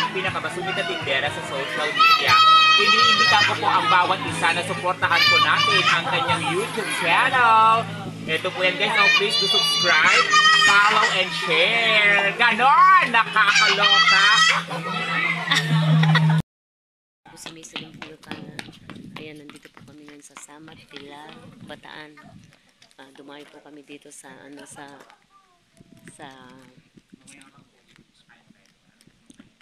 ang pinakabasungit na tindera sa social media. Iniimbita ko po ang bawat isa na suportahan po natin ang kanyang YouTube channel. Ito po yan guys, so please do subscribe, follow, and share. Ganon! Nakakaloka! Sumisiling Pilotana. Ayan, nandito po kami ngayon sa Samat, Pilar, Bataan. Dumayo po kami dito sa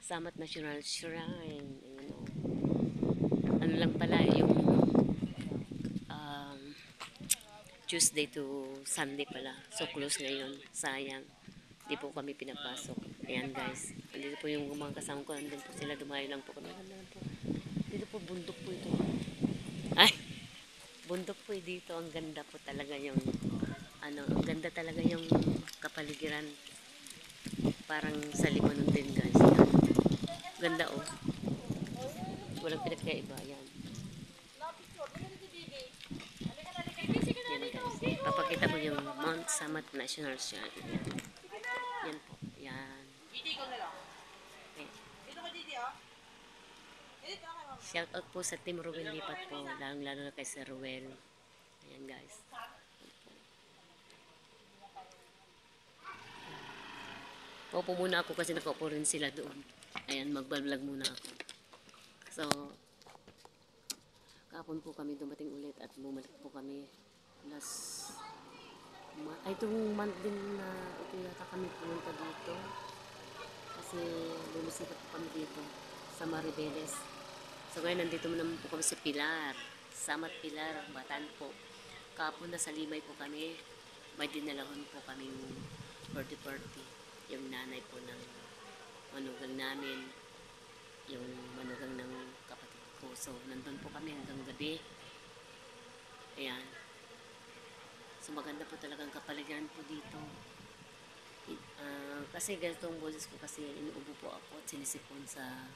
Samat National Shrine. Ayan, ano lang pala yung Tuesday to Sunday pala. So close ngayon. Sayang. Hindi po kami pinapasok. Ayan guys. Nandito po yung mga kasama ko. Nandun po sila. Dumayo lang po kami. Dito po bundok po ito. Ay! Bundok po dito. Ang ganda po talaga yung ang ganda talaga yung kapaligiran. Parang sa Limanon din guys. Ganda oh. Walang pinagkaiba. Yan. Yan guys. Papakita ko yung Mount Samat National Shrine. Yan. Yan po. Yan. Shout out po sa Team Ruel Lipat po. Lalo na kay Sir Ruel. Ayan guys. Paupo muna ako kasi nakaupo rin sila doon. Ayan, mag-vlog muna ako. So, kahapon po kami dumating ulit at bumalik po kami itong month din na ito yata kami pumunta dito. Kasi bumisita po kami dito sa Maribeles. So ngayon nandito naman po kami sa Pilar. Samat Pilar, Bataan po. Kahapon na sa Limay po kami. May dinalahon po kaming party. Yung nanay po ng manugang namin. Yung manugang ng kapatid ko. So nandun po kami hanggang gabi. Ayan. So maganda po talagang kapaligiran po dito. Kasi ganitong boses ko kasi inuubo po ako at sinisipon sa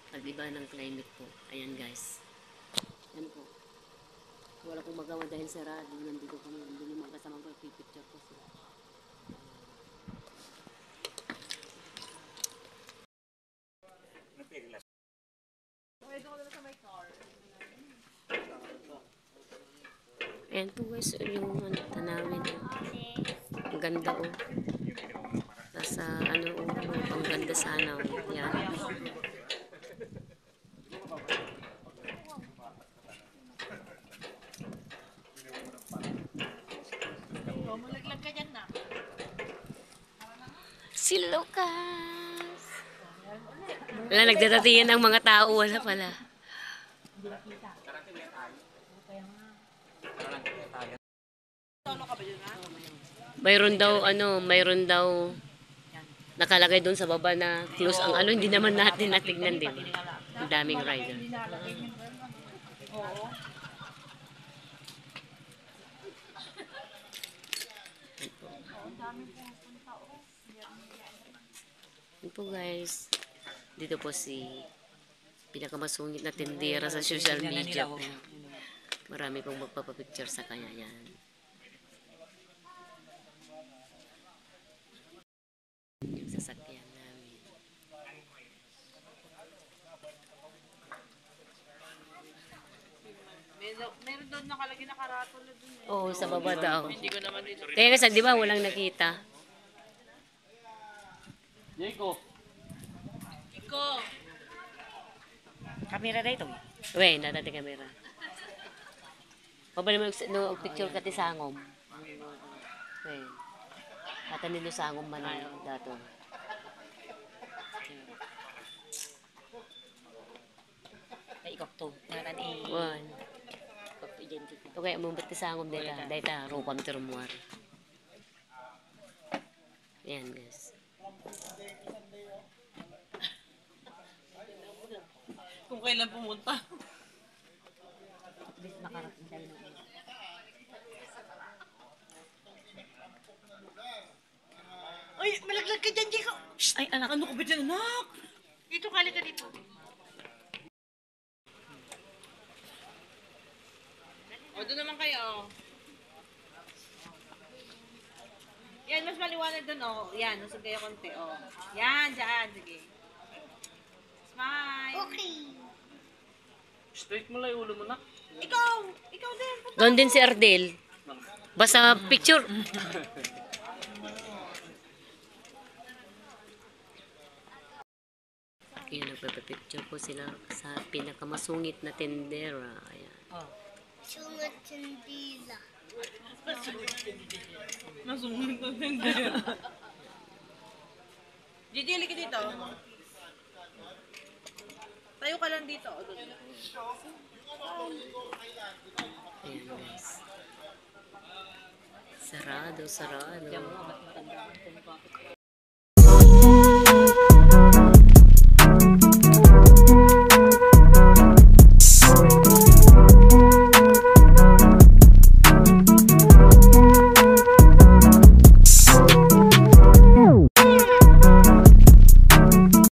pag-iba ng climate po. Ayan guys. Yan po. Wala pong magawa dahil sarado. Nandito kami. Nandito yung mga kasama ko. Pipicture ko sila. Ayan po guys. Yung tanawin. Ang ganda oh. Nasa ang ganda sana oh. Yan. Malaglag ka dyan na. Si Lucas. Wala, nagdadatingan ang mga tao. Wala pala. Mayroon daw nakalagay doon sa baba na close ang hindi naman natin natignan din. Ang daming rider. Yan po guys. Dito po si pinakamasungit na tindera sa social media po. Marami pong magpapapicture sa kanya yan. Yung sasakyan namin. Meron doon nakalagay na karatula doon eh. Oo, sa baba daw. Hindi ko naman dito. Kaya kasi di ba walang nakita? Diego! Iko! Kamera na ito. Uwe, natin kamera. Pabali mo no picture ka ti sangom. Uwe. Atan nilo sangom man dato. Ay ikok to. Naran one. Identity. Okay, mo ti sangom data. Data rupam termuar. Yan guys. Kung kailan pumunta. At least makarating tayo na. Ay, malaglag ka dyan, Jiko. Ay, anak, ano ka ba dyan, anak? Dito, kali ka dito. O, doon naman kayo, Yan, mas maliwanag doon, Yan, nusog kayo konti, Yan, dyan, sige. Mas Smile. Straight mo lang yung ulo mo na. Ikaw din. Doon din si Ardel. Basta picture. Ayan, nagpapapicture po sila sa pinakamasungit na tendera. Ayan. Sungat sandila. Masungit na din. Gigi, halika dito. Tayo ka lang dito. Ayan guys. Sarado, sarado.